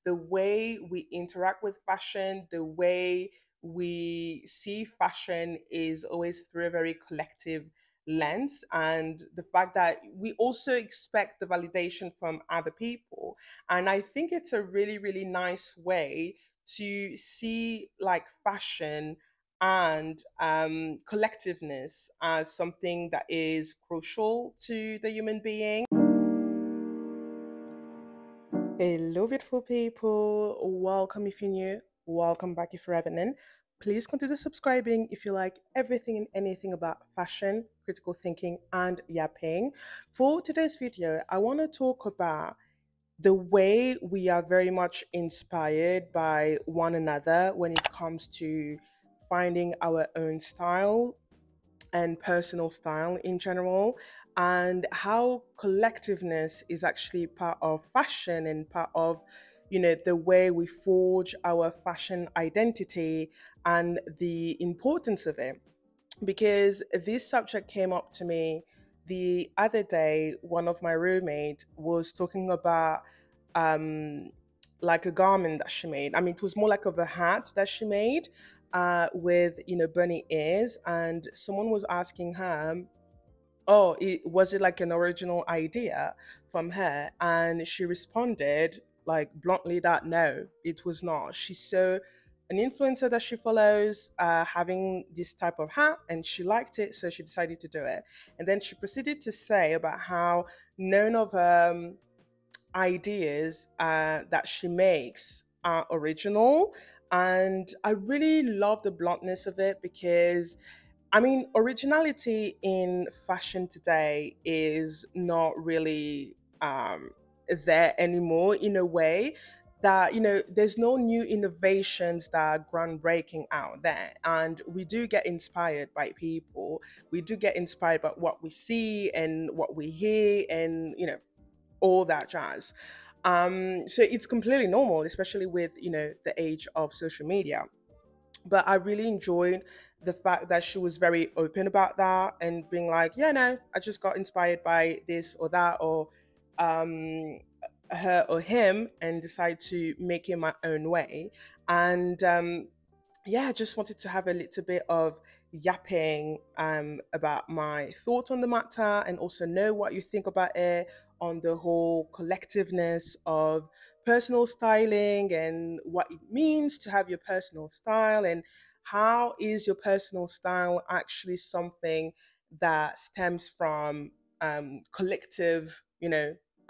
the way we interact with fashion, the way we see fashion is always through a very collective lens. And the fact that we also expect the validation from other people. And I think it's a really, really nice way to see like fashion and collectiveness as something that is crucial to the human being. Hello, beautiful people. Welcome if you're new. Welcome back if you're revenant. Please consider subscribing if you like everything and anything about fashion, critical thinking, and yapping. For today's video, I want to talk about the way we are very much inspired by one another when it comes to finding our own style and personal style in general, and how collectiveness is actually part of fashion and part of the way we forge our fashion identity and the importance of it. Because this subject came up to me the other day. One of my roommates was talking about um like a garment that she made. I mean, it was more like of a hat that she made with bunny ears, and someone was asking her, oh, was it like an original idea from her? And she responded like bluntly that no, it was not. She saw an influencer that she follows having this type of hat, and she liked it, so she decided to do it. And then she proceeded to say about how none of ideas that she makes are original. And I really love the bluntness of it, because I mean, originality in fashion today is not really there anymore, in a way that there's no new innovations that are groundbreaking out there. And we do get inspired by people, we do get inspired by what we see and what we hear, and all that jazz. So it's completely normal, especially with the age of social media. But I really enjoyed the fact that she was very open about that and being like, yeah, no, I just got inspired by this or that, or um, her or him, and decide to make it my own way. And yeah, I just wanted to have a little bit of yapping about my thoughts on the matter, and also know what you think about it, on the whole collectiveness of personal styling and what it means to have your personal style, and how is your personal style actually something that stems from collective,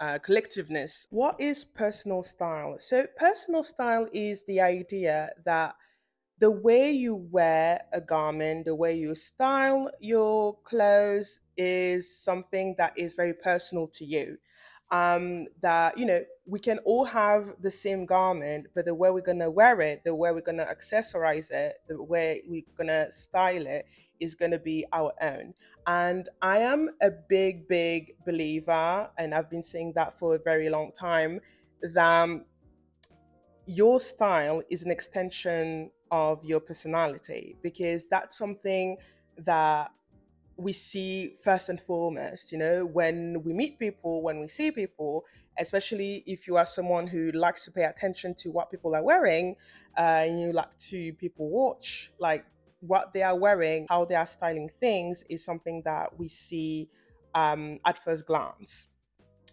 collectiveness. What is personal style? So, personal style is the idea that the way you wear a garment, the way you style your clothes is something that is very personal to you. That, we can all have the same garment, but the way we're going to wear it, the way we're going to accessorize it, the way we're going to style it is going to be our own. And I am a big, big believer, and I've been saying that for a very long time, that your style is an extension of your personality, because that's something that we see first and foremost, when we meet people, when we see people, especially if you are someone who likes to pay attention to what people are wearing, and you like to people watch, like what they are wearing, how they are styling things is something that we see at first glance.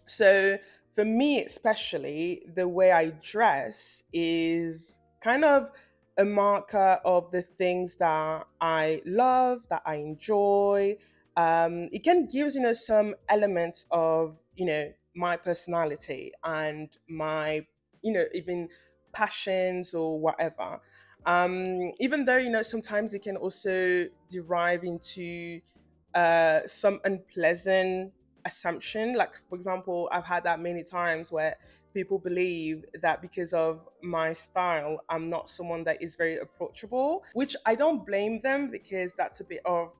So for me, especially, the way I dress is kind of a marker of the things that I love, that I enjoy. It can give, some elements of, my personality and my, even passions or whatever. Even though, sometimes it can also derive into some unpleasant assumption. Like, for example, I've had that many times where people believe that because of my style, I'm not someone that is very approachable, which I don't blame them, because that's a bit of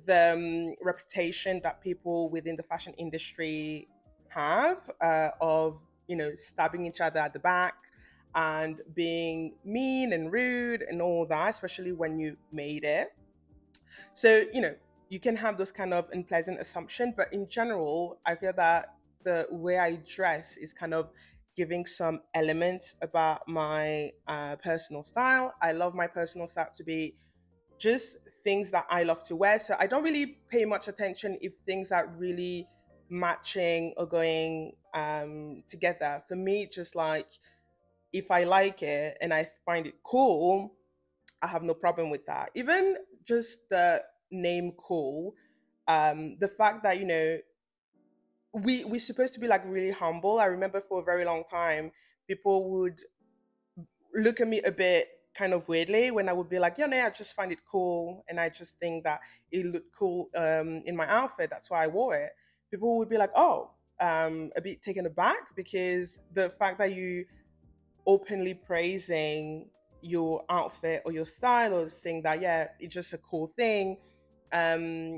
the reputation that people within the fashion industry have, of, stabbing each other at the back and being mean and rude and all that, especially when you made it. So, you can have those kind of unpleasant assumption, but in general, I feel that the way I dress is kind of giving some elements about my personal style. I love my personal style to be just things that I love to wear. So I don't really pay much attention if things are really matching or going together. For me, just like if I like it and I find it cool, I have no problem with that. Even just the name cool, the fact that we're supposed to be like really humble. I remember for a very long time, people would look at me a bit kind of weirdly when I would be like, yeah, no, I just find it cool, and I just think that it looked cool in my outfit. That's why I wore it. People would be like, oh, a bit taken aback because the fact that you openly praising your outfit or your style or saying that yeah it's just a cool thing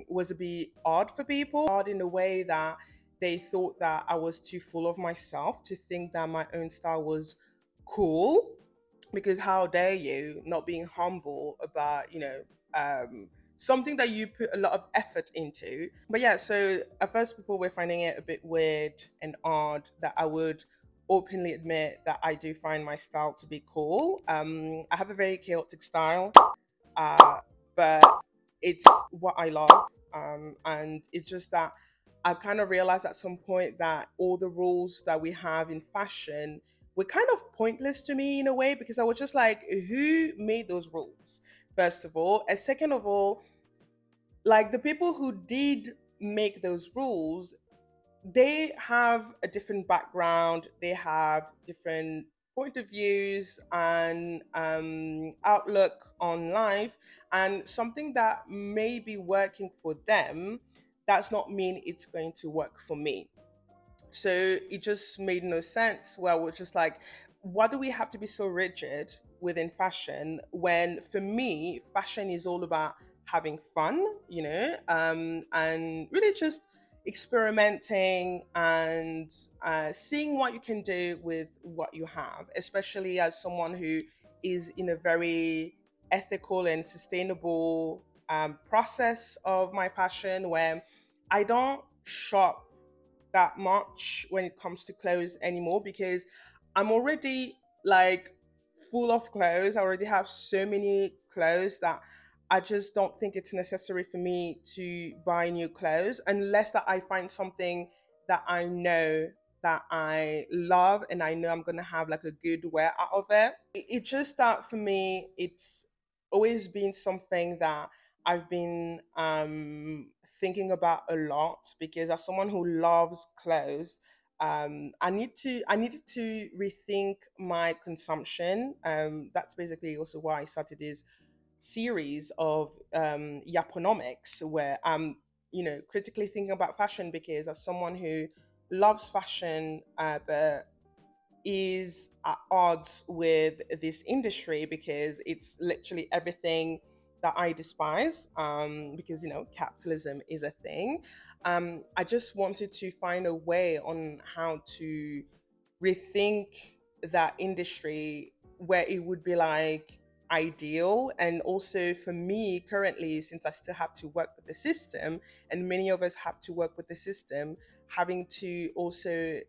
was a bit odd for people, odd in a way that they thought that I was too full of myself to think that my own style was cool, because how dare you not being humble about something that you put a lot of effort into. But yeah, so at first people were finding it a bit weird and odd that I would openly admit that I do find my style to be cool. I have a very chaotic style, uh, but it's what I love. And it's just that I kind of realized at some point that all the rules that we have in fashion were kind of pointless to me in a way, because I was just like, who made those rules? First of all, and second of all, like the people who did make those rules, they have a different background, they have different point of views and outlook on life, and something that may be working for them does not mean it's going to work for me. So it just made no sense. Well, we're just like, why do we have to be so rigid within fashion when for me, fashion is all about having fun, and really just experimenting and seeing what you can do with what you have, especially as someone who is in a very ethical and sustainable process of my fashion where I don't shop that much when it comes to clothes anymore, because I'm already like full of clothes. I already have so many clothes that I just don't think it's necessary for me to buy new clothes unless that I find something that I know that I love and I know I'm gonna have like a good wear out of it. It's just that for me, it's always been something that I've been thinking about a lot, because as someone who loves clothes, I needed to rethink my consumption. That's basically also why I started this series of Yaponomics, where I'm critically thinking about fashion, because as someone who loves fashion but is at odds with this industry because it's literally everything that I despise, because capitalism is a thing. I just wanted to find a way on how to rethink that industry where it would be like ideal. And also for me currently, since I still have to work with the system and many of us have to work with the system, having to also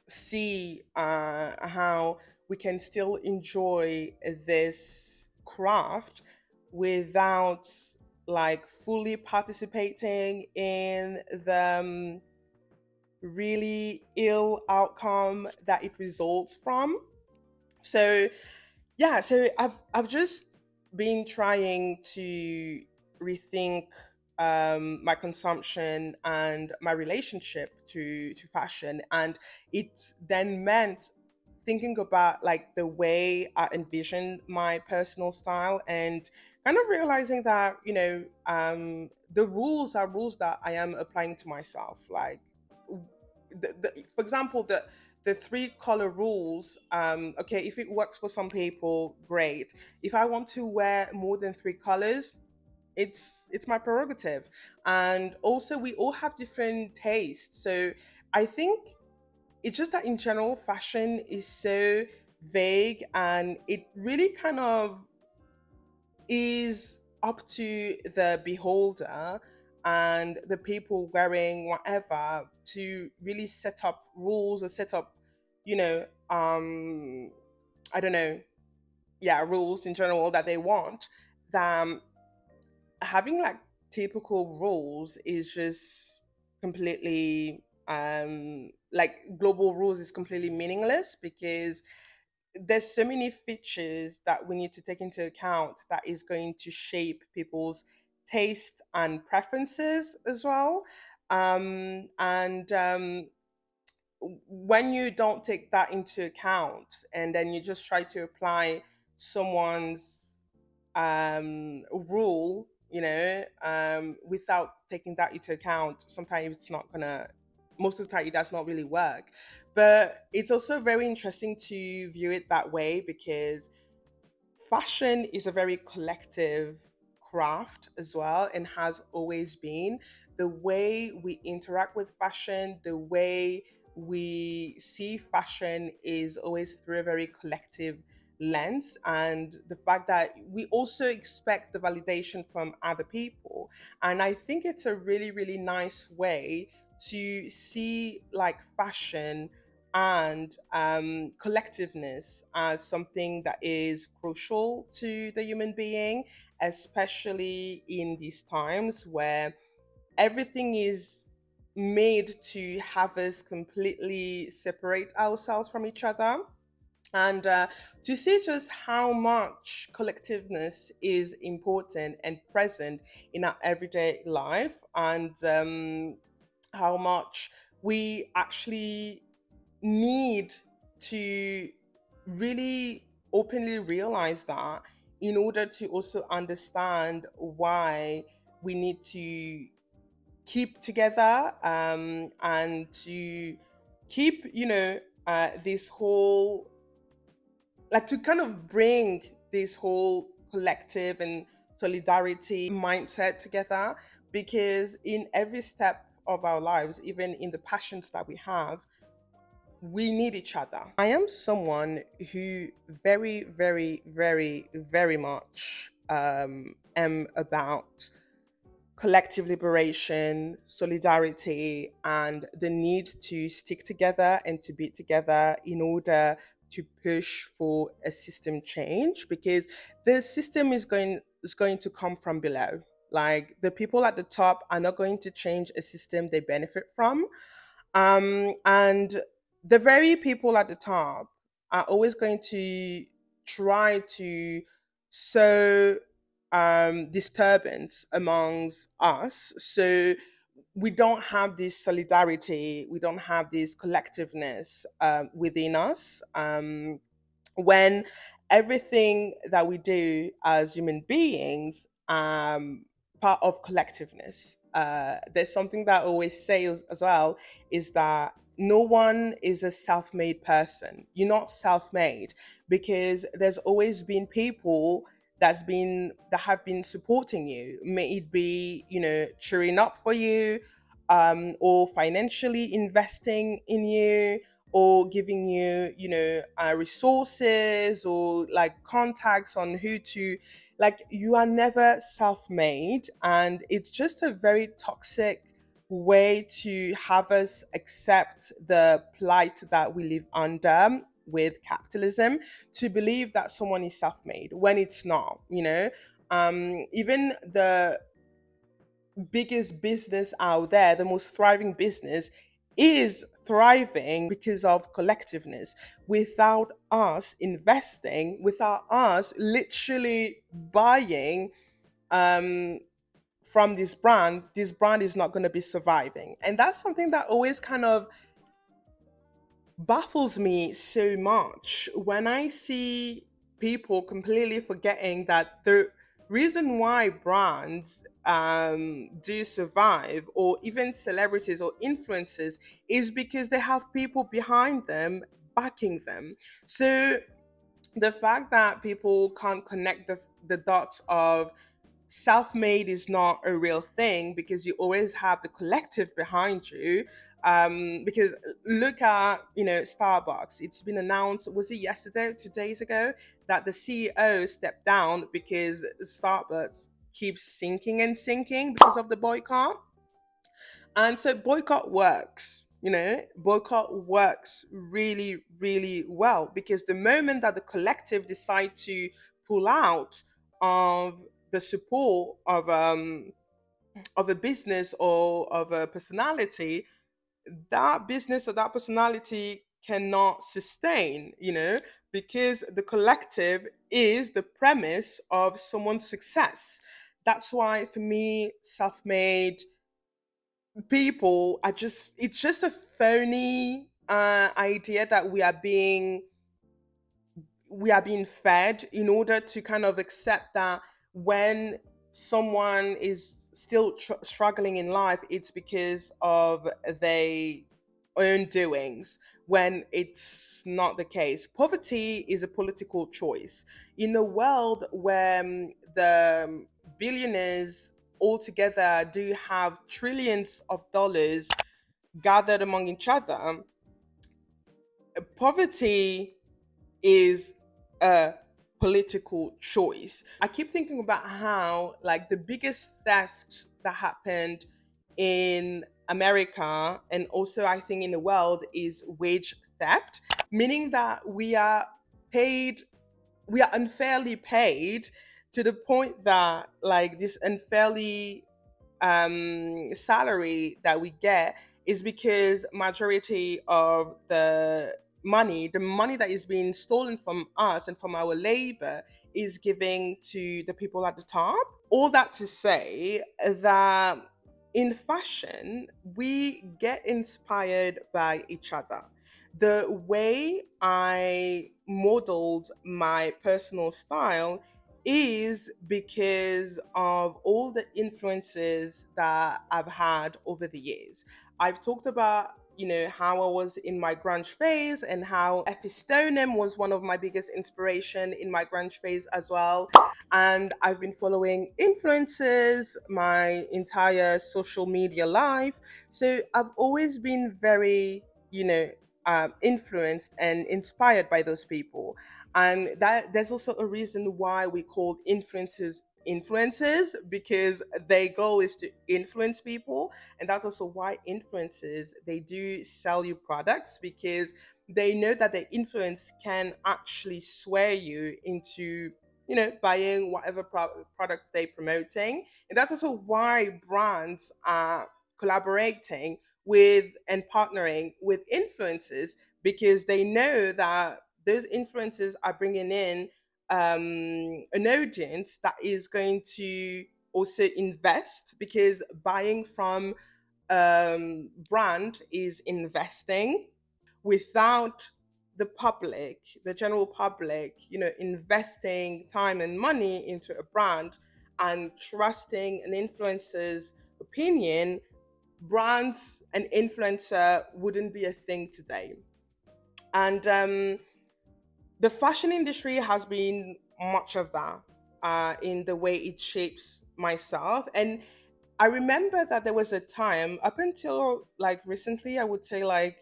see how we can still enjoy this craft without like fully participating in the really ill outcome that it results from. So yeah, so I've just been trying to rethink my consumption and my relationship to fashion, and it then meant thinking about like the way I envision my personal style, and kind of realizing that the rules are rules that I am applying to myself. Like for example, the three color rules. Okay, if it works for some people, great. If I want to wear more than three colors, it's my prerogative. And also we all have different tastes, so I think it's just that in general fashion is so vague, and it really kind of is up to the beholder and the people wearing whatever to really set up rules or set up, you know, I don't know, yeah, rules in general that they want, then having like typical rules is just completely like global rules is completely meaningless because there's so many features that we need to take into account that is going to shape people's taste and preferences as well. And when you don't take that into account and then you just try to apply someone's rule, without taking that into account, sometimes it's not gonna, most of the time it does not really work. But it's also very interesting to view it that way because fashion is a very collective craft as well and has always been. The way we interact with fashion, the way we see fashion is always through a very collective lens, and the fact that we also expect the validation from other people. And I think it's a really, really nice way to see like fashion and collectiveness as something that is crucial to the human being, especially in these times where everything is made to have us completely separate ourselves from each other. And to see just how much collectiveness is important and present in our everyday life, and how much we actually need to really openly realize that in order to also understand why we need to keep together, and to keep, this whole, like to kind of bring this whole collective and solidarity mindset together, because in every step of our lives, even in the passions that we have, we need each other. I am someone who very, very, very, very much am about collective liberation, solidarity, and the need to stick together and to be together in order to push for a system change, because the system is going to come from below. Like the people at the top are not going to change a system they benefit from, and the very people at the top are always going to try to sow disturbance amongst us. So we don't have this solidarity, we don't have this collectiveness within us. When everything that we do as human beings, part of collectiveness, there's something that I always say as well, is that no one is a self-made person. You're not self-made, because there's always been people that have been supporting you, may it be, cheering up for you, or financially investing in you, or giving you, resources or like contacts on who to, like, you are never self-made, and it's just a very toxic way to have us accept the plight that we live under with capitalism, to believe that someone is self-made when it's not, even the biggest business out there, the most thriving business, is thriving because of collectiveness. Without us investing, without us literally buying um, from this brand is not going to be surviving. And that's something that always kind of baffles me so much when I see people completely forgetting that the reason why brands do survive, or even celebrities or influencers, is because they have people behind them backing them. So the fact that people can't connect the dots of self-made is not a real thing, because you always have the collective behind you. Because look at, Starbucks. It's been announced, was it yesterday or 2 days ago, that the CEO stepped down because Starbucks keeps sinking and sinking because of the boycott. And so boycott works, boycott works really, really well, because the moment that the collective decide to pull out of the support of a business or of a personality, that business or that personality cannot sustain, because the collective is the premise of someone's success. That's why for me, self-made people are just, it's just a phony idea that we are being fed in order to kind of accept that when someone is still struggling in life, it's because of their own doings, when it's not the case. Poverty is a political choice. In a world where the billionaires altogether do have trillions of dollars gathered among each other, poverty is a political choice. I keep thinking about how, like, the biggest theft that happened in America and also I think in the world is wage theft, meaning that we are unfairly paid, to the point that, like, this unfairly salary that we get is because majority of the money that is being stolen from us and from our labor is giving to the people at the top. All that to say that in fashion, we get inspired by each other. The way I modeled my personal style is because of all the influences that I've had over the years. I've talked about, how I was in my grunge phase and how Ephistonum was one of my biggest inspiration in my grunge phase as well. And I've been following influencers my entire social media life. So I've always been very, influenced and inspired by those people. And that there's also a reason why we called influencers, because their goal is to influence people. And that's also why influencers, they do sell you products, because they know that their influence can actually sway you into, buying whatever product they're promoting. And that's also why brands are collaborating with and partnering with influencers, because they know that those influencers are bringing in an audience that is going to also invest, because buying from brand is investing. Without the public, the general public, investing time and money into a brand and trusting an influencer's opinion, brands and influencer wouldn't be a thing today. And the fashion industry has been much of that in the way it shapes myself. And I remember that there was a time up until like recently, I would say like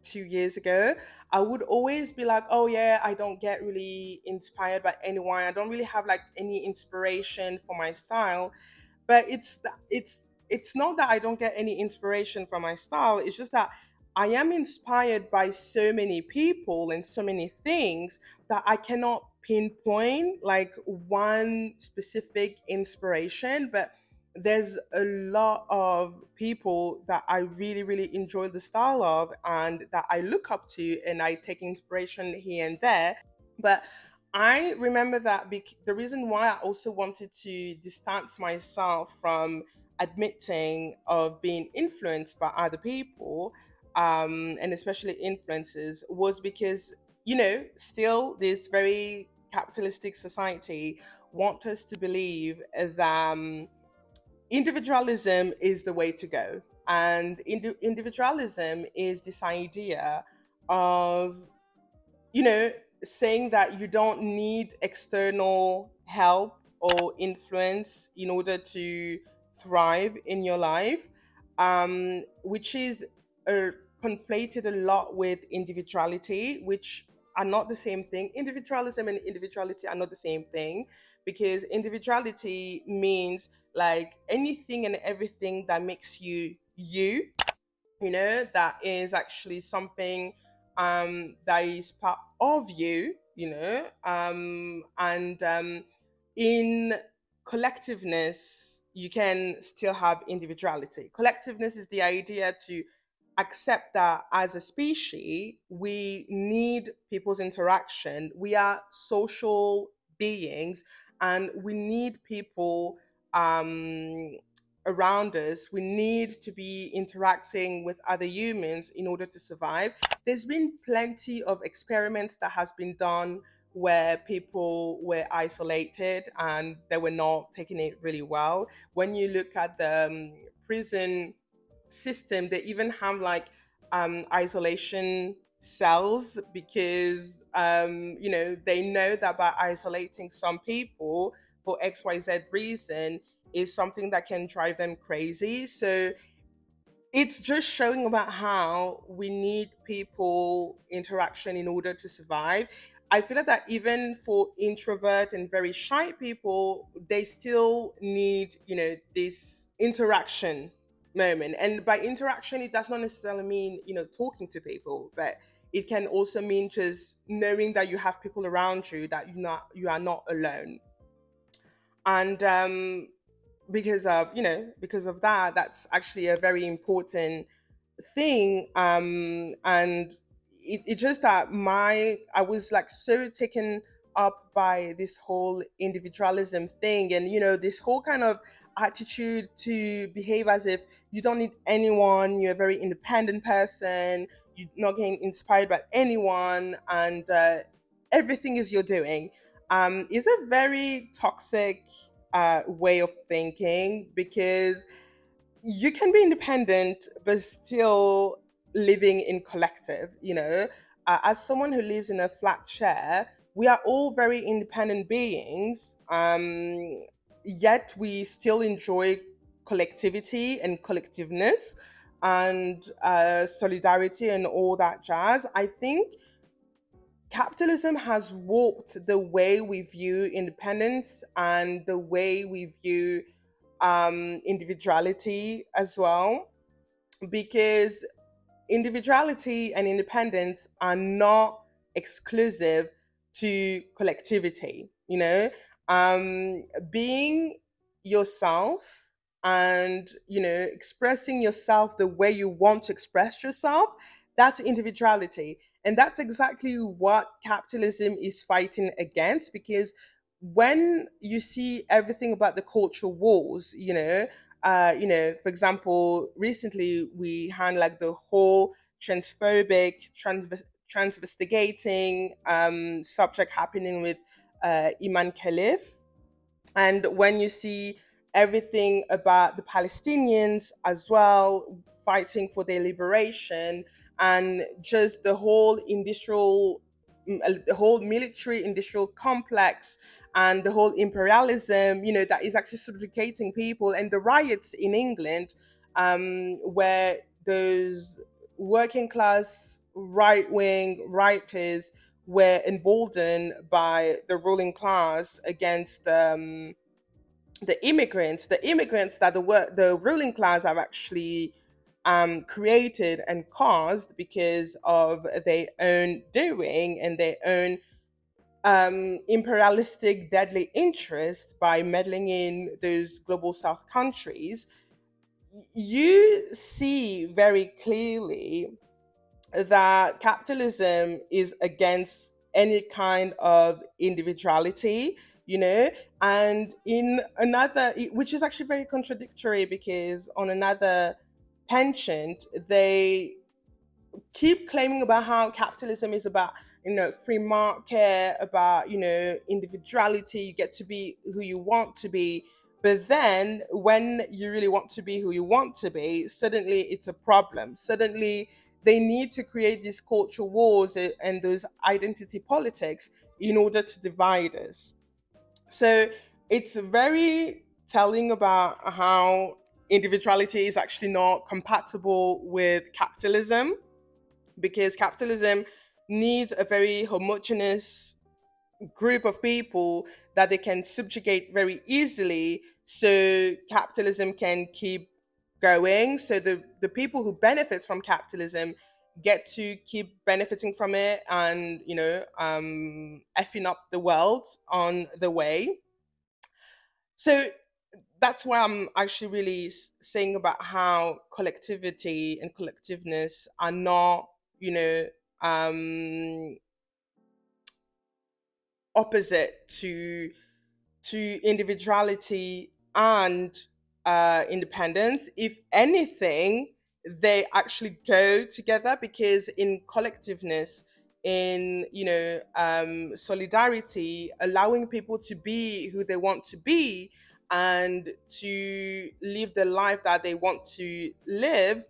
2 years ago, I would always be like, oh yeah, I don't get really inspired by anyone. I don't really have like any inspiration for my style. But it's not that I don't get any inspiration from my style. It's just that I am inspired by so many people and so many things that I cannot pinpoint like one specific inspiration. But there's a lot of people that I really, really enjoy the style of and that I look up to, and I take inspiration here and there. But I remember that the reason why I also wanted to distance myself from admitting of being influenced by other people, and especially influencers, was because, still this very capitalistic society want us to believe that individualism is the way to go. And individualism is this idea of, you know, saying that you don't need external help or influence in order to thrive in your life, which is conflated a lot with individuality, which are not the same thing. Individualism and individuality are not the same thing, because individuality means like anything and everything that makes you you, that is actually something that is part of you, and in collectiveness you can still have individuality. Collectiveness is the idea to accept that as a species we need people's interaction. We are social beings, and we need people um around us. We need to be interacting with other humans in order to survive. There's been plenty of experiments that has been done where people were isolated and they were not taking it really well. When you look at the prison system, they even have like isolation cells, because they know that by isolating some people for XYZ reason is something that can drive them crazy. So it's just showing about how we need people interaction in order to survive. I feel like that even for introvert and very shy people, they still need, this interaction moment. And by interaction, it does not necessarily mean, talking to people, but it can also mean just knowing that you have people around you, that you are not alone. And because of that, that's actually a very important thing. And it just that my I was like so taken up by this whole individualism thing, and this whole kind of attitude to behave as if you don't need anyone, you're a very independent person, you're not getting inspired by anyone, and everything is you're doing is a very toxic way of thinking, because you can be independent but still living in collective. As someone who lives in a flat share, we are all very independent beings, yet we still enjoy collectivity and collectiveness and solidarity and all that jazz. I think capitalism has warped the way we view independence and the way we view individuality as well, because individuality and independence are not exclusive to collectivity. Being yourself and expressing yourself the way you want to express yourself, that's individuality. And that's exactly what capitalism is fighting against, because when you see everything about the cultural wars, for example, recently we had like the whole transphobic, transvestigating subject happening with Iman Khalif. And when you see everything about the Palestinians as well fighting for their liberation, and just the whole military industrial complex, and the whole imperialism, that is actually subjugating people, and the riots in England, where those working class right wing writers were emboldened by the ruling class against the immigrants that the ruling class have actually created and caused because of their own doing and their own imperialistic deadly interest by meddling in those global south countries. You see very clearly that capitalism is against any kind of individuality, and in another, which is actually very contradictory, because on another penchant, they keep claiming about how capitalism is about free market, about individuality, you get to be who you want to be. But then when you really want to be who you want to be, suddenly it's a problem. Suddenly they need to create these cultural wars and those identity politics in order to divide us. So it's very telling about how individuality is actually not compatible with capitalism, because capitalism needs a very homogeneous group of people that they can subjugate very easily, so capitalism can keep going, so the people who benefit from capitalism get to keep benefiting from it, and effing up the world on the way. So that's why I'm actually really saying about how collectivity and collectiveness are not, you know, um, opposite to individuality and independence. If anything, they actually go together, because in collectiveness, in solidarity, allowing people to be who they want to be and to live the life that they want to live,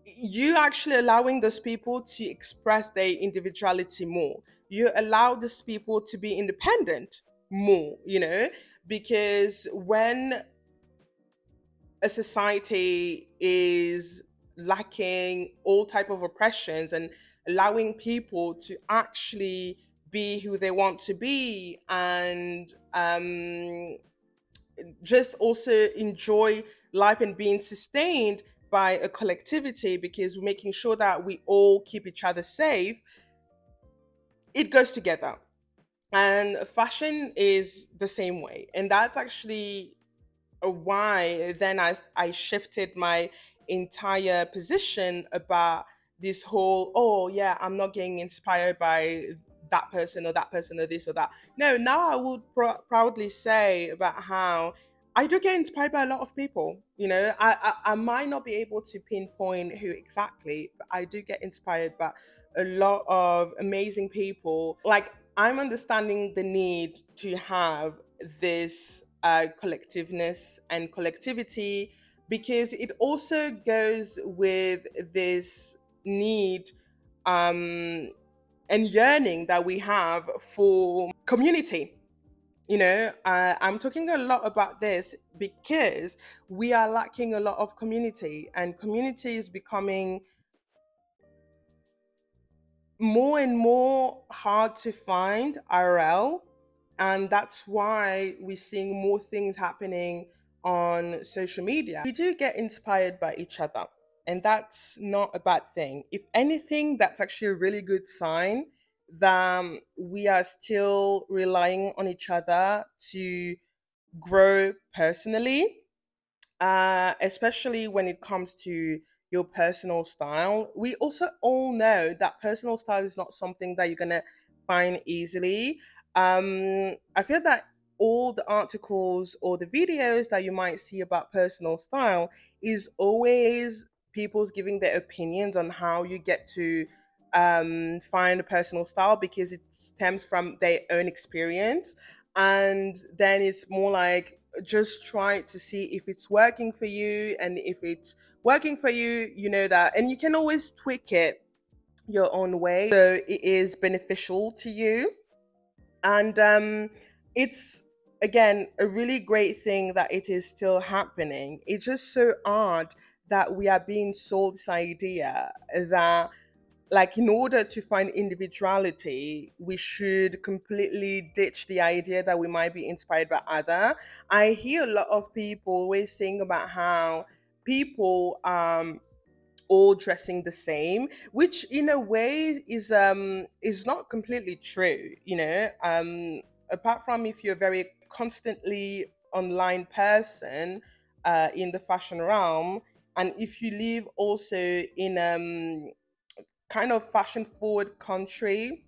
you actually allowing those people to express their individuality more. You allow these people to be independent more, because when a society is lacking all type of oppressions and allowing people to actually be who they want to be, and just also enjoy life and being sustained by a collectivity, because we're making sure that we all keep each other safe, it goes together. And fashion is the same way. And that's actually why then I shifted my entire position about this whole, oh yeah, I'm not getting inspired by that person or this or that. No, now I would proudly say about how I do get inspired by a lot of people. I might not be able to pinpoint who exactly, but I do get inspired by a lot of amazing people. Like, I'm understanding the need to have this collectiveness and collectivity, because it also goes with this need um, and yearning that we have for community. I'm talking a lot about this because we are lacking a lot of community, and community is becoming more and more hard to find IRL. And that's why we're seeing more things happening on social media. We do get inspired by each other, and that's not a bad thing. If anything, that's actually a really good sign that we are still relying on each other to grow personally, especially when it comes to your personal style. We also all know that personal style is not something that you're gonna find easily. I feel that all the articles or the videos that you might see about personal style is always people's giving their opinions on how you get to find a personal style, because it stems from their own experience. And then it's more like, just try to see if it's working for you, and if it's working for you, you know that, and you can always tweak it your own way so it is beneficial to you. And it's, again, a really great thing that it is still happening. It's just so odd that we are being sold this idea that, like, in order to find individuality, we should completely ditch the idea that we might be inspired by other. I hear a lot of people always saying about how people all dressing the same, which in a way is not completely true. Apart from if you're a very constantly online person in the fashion realm, and if you live also in kind of fashion forward country,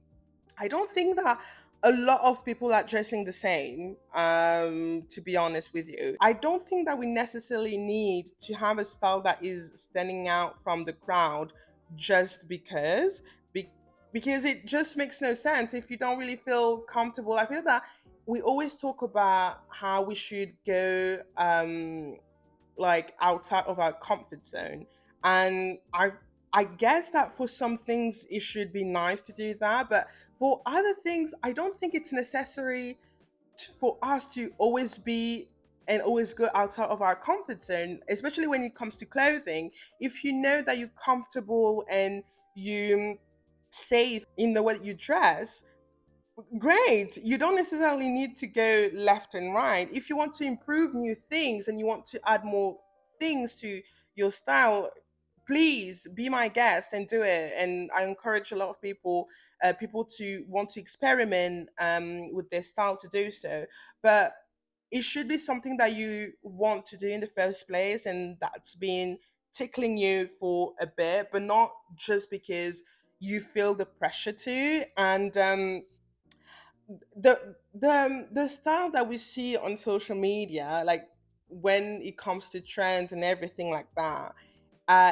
I don't think that a lot of people are dressing the same. To be honest with you, I don't think that we necessarily need to have a style that is standing out from the crowd just be- because it just makes no sense if you don't really feel comfortable. I feel that we always talk about how we should go like outside of our comfort zone. And I guess that for some things it should be nice to do that, but for other things I don't think it's necessary for us to always be and always go outside of our comfort zone, especially when it comes to clothing. If you know that you're comfortable and you safe in the way that you dress, great. You don't necessarily need to go left and right. If you want to improve new things and you want to add more things to your style, please be my guest and do it. And I encourage a lot of people to want to experiment with their style to do so. But it should be something that you want to do in the first place, and that's been tickling you for a bit, but not just because you feel the pressure to. And the style that we see on social media, like when it comes to trends and everything like that,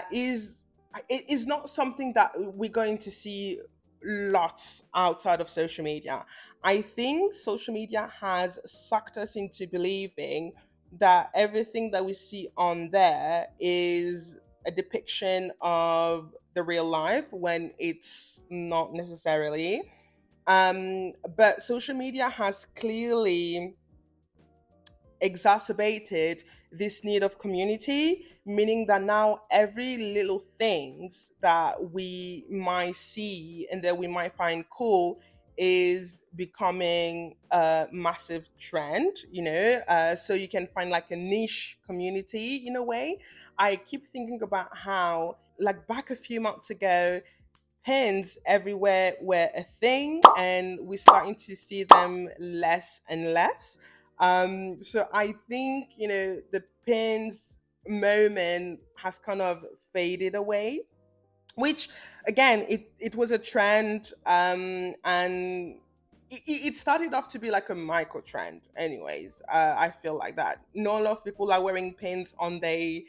is it is not something that we're going to see lots outside of social media. I think social media has sucked us into believing that everything that we see on there is a depiction of the real life when it's not necessarily. But social media has clearly exacerbated this need of community, meaning that now every little things that we might see and that we might find cool is becoming a massive trend, so you can find like a niche community in a way. I keep thinking about how, like, back a few months ago, pens everywhere were a thing, and we're starting to see them less and less. So I think, the pens moment has kind of faded away, which again, it was a trend, and it started off to be like a micro trend anyways. I feel like that not a lot of people are wearing pins on their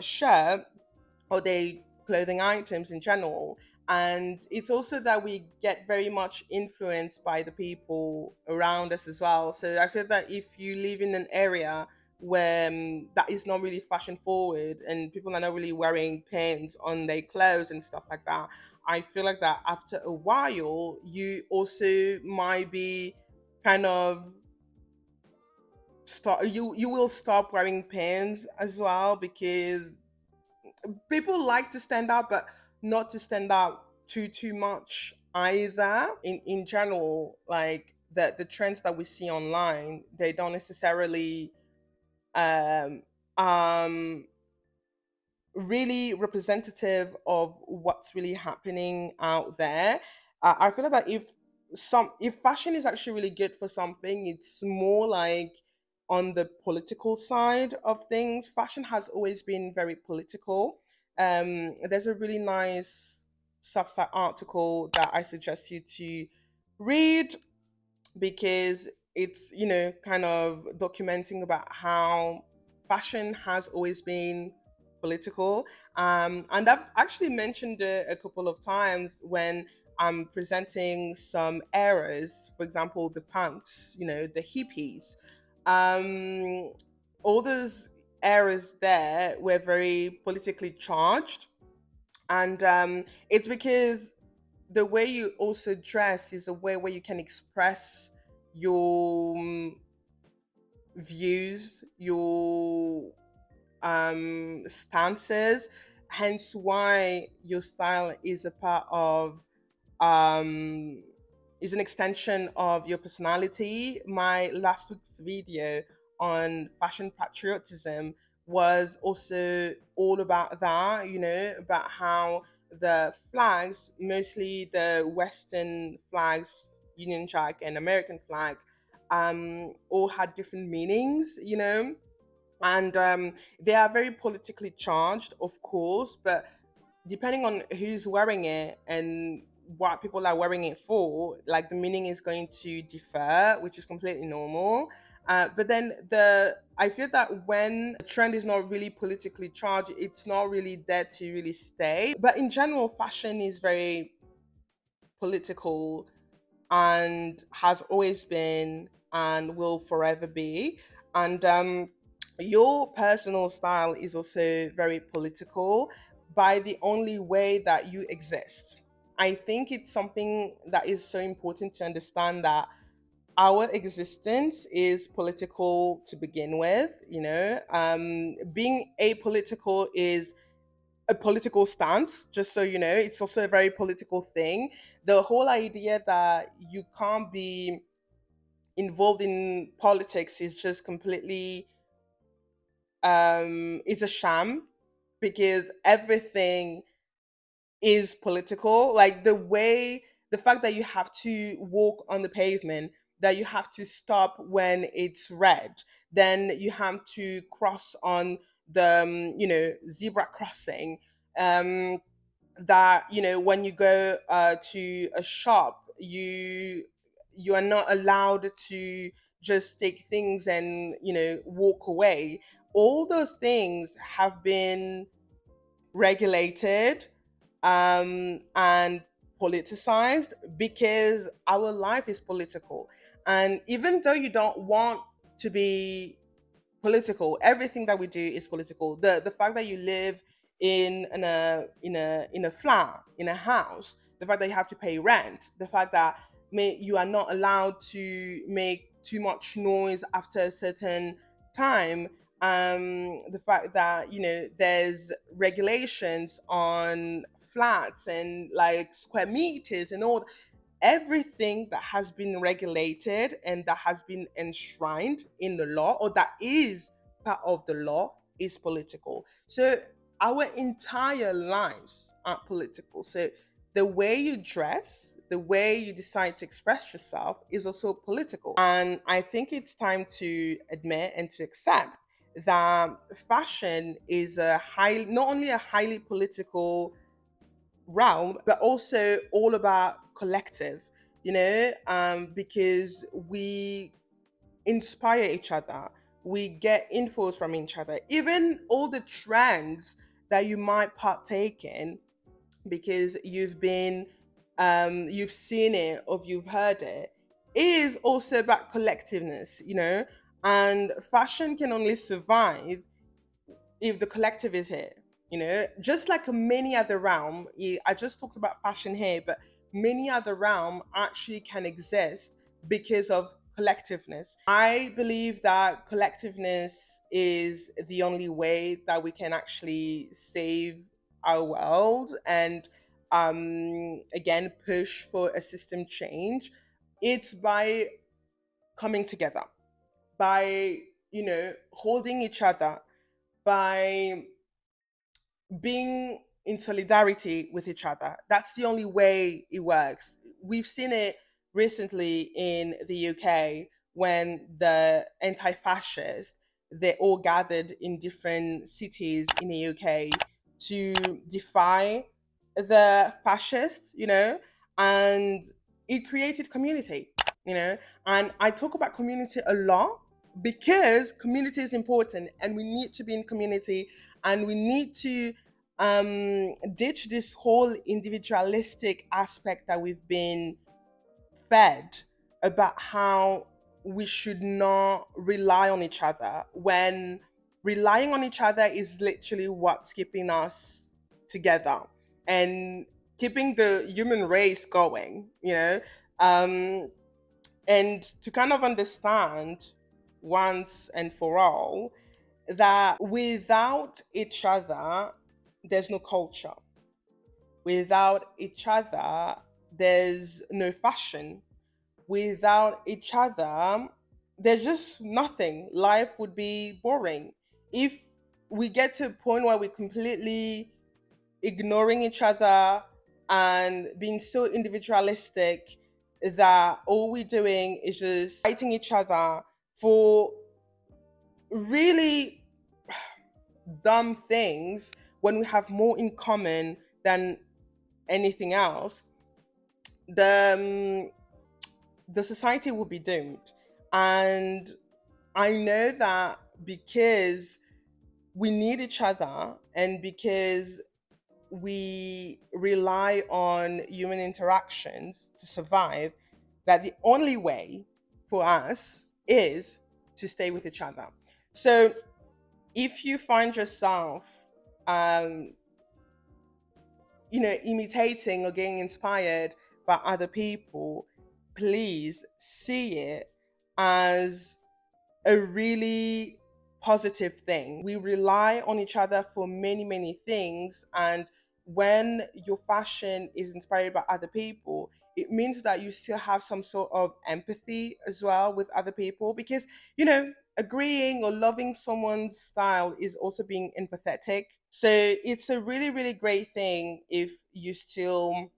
shirt or the clothing items in general. And it's also that we get very much influenced by the people around us as well. So I feel that if you live in an area where that is not really fashion forward and people are not really wearing pins on their clothes and stuff like that, I feel like that after a while, you also might be kind of start you will stop wearing pins as well, because people like to stand out, but not to stand out too much either. In general, like the trends that we see online, they don't necessarily um um really representative of what's really happening out there. I feel like that if fashion is actually really good for something, it's more like on the political side of things. Fashion has always been very political. There's a really nice Substack article that I suggest you to read, because it's, kind of documenting about how fashion has always been political. And I've actually mentioned it a couple of times when I'm presenting some eras, for example, the punks, the hippies. um, all those eras there were very politically charged. And it's because the way you also dress is a way where you can express your views, your stances, hence why your style is a part of um is an extension of your personality. My last week's video on fashion patriotism was also all about that, about how the flags, mostly the Western flags, Union Jack and American flag, all had different meanings, and they are very politically charged, of course, but depending on who's wearing it and what people are wearing it for, like the meaning is going to differ, which is completely normal. But then I feel that when a trend is not really politically charged, it's not really there to really stay. But in general, fashion is very political and has always been and will forever be. And your personal style is also very political by the only way that you exist. I think it's something that is so important to understand, that our existence is political to begin with. Being apolitical is a political stance, just so you know. It's also a very political thing. The whole idea that you can't be involved in politics is just completely, it's a sham, because everything is political. Like the fact that you have to walk on the pavement, that you have to stop when it's red, then you have to cross on the zebra crossing. Um, that when you go to a shop, you are not allowed to just take things and walk away. All those things have been regulated and politicized, because our life is political. And even though you don't want to be political, everything that we do is political. The fact that you live in a flat, in a house, the fact that you have to pay rent, the fact that you are not allowed to make too much noise after a certain time, the fact that there's regulations on flats and like square meters and all, everything that has been regulated and that has been enshrined in the law, or that is part of the law, is political. So our entire lives are political. So the way you dress, the way you decide to express yourself is also political. And I think it's time to admit and to accept that fashion is not only a highly political realm, but also all about collective, because we inspire each other, we get infos from each other. Even all the trends that you might partake in, because you've seen it or you've heard it, is also about collectiveness, and fashion can only survive if the collective is here, just like many other realm. I just talked about fashion here, but many other realm actually can exist because of collectiveness. I believe that collectiveness is the only way that we can actually save our world and again push for a system change. It's by coming together, by holding each other, by being in solidarity with each other. That's the only way it works. We've seen it recently in the UK when the anti-fascists, they all gathered in different cities in the UK to defy the fascists, and it created community, you know. And I talk about community a lot because community is important and we need to be in community, and we need to ditch this whole individualistic aspect that we've been fed about how we should not rely on each other, when relying on each other is literally what's keeping us together and keeping the human race going, um, and to kind of understand once and for all that without each other, there's no culture. Without each other, there's no fashion. Without each other, there's just nothing. Life would be boring. If we get to a point where we're completely ignoring each other and being so individualistic that all we're doing is just fighting each other for really dumb things, when we have more in common than anything else, the the society will be doomed. And I know that because we need each other and because we rely on human interactions to survive, that the only way for us is to stay with each other. So if you find yourself um, imitating or getting inspired by other people, please see it as a really positive thing. We rely on each other for many, many things. And when your fashion is inspired by other people, it means that you still have some sort of empathy as well with other people, because, agreeing or loving someone's style is also being empathetic. So it's a really, really great thing if you still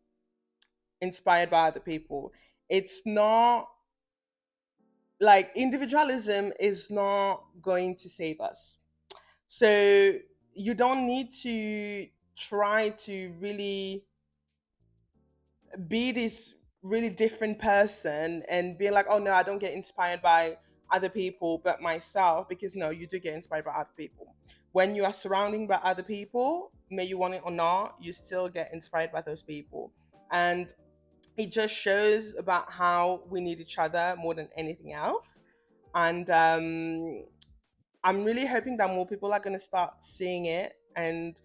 inspired by other people. It's not like individualism is not going to save us. So you don't need to try to really be this really different person and being like, oh no, I don't get inspired by other people but myself, because no, you do get inspired by other people. When you are surrounding by other people, may you want it or not, you still get inspired by those people. And it just shows about how we need each other more than anything else. And I'm really hoping that more people are going to start seeing it and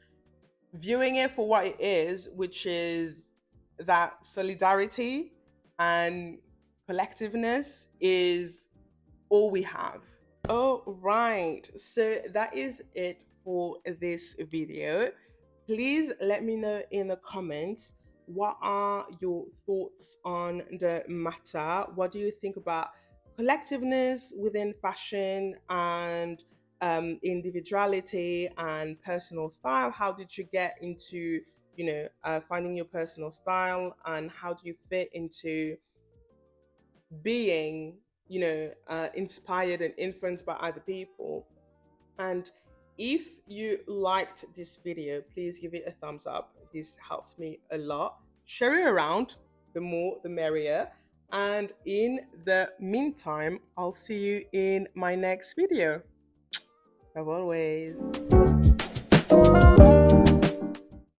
viewing it for what it is, which is that solidarity and collectiveness is all we have. Oh, right. So that is it for this video. Please let me know in the comments, what are your thoughts on the matter? What do you think about collectiveness within fashion and individuality and personal style? How did you get into, finding your personal style, and how do you fit into being, inspired and influenced by other people? And if you liked this video, please give it a thumbs up. This helps me a lot. Share it around, the more the merrier. And in the meantime, I'll see you in my next video. As always.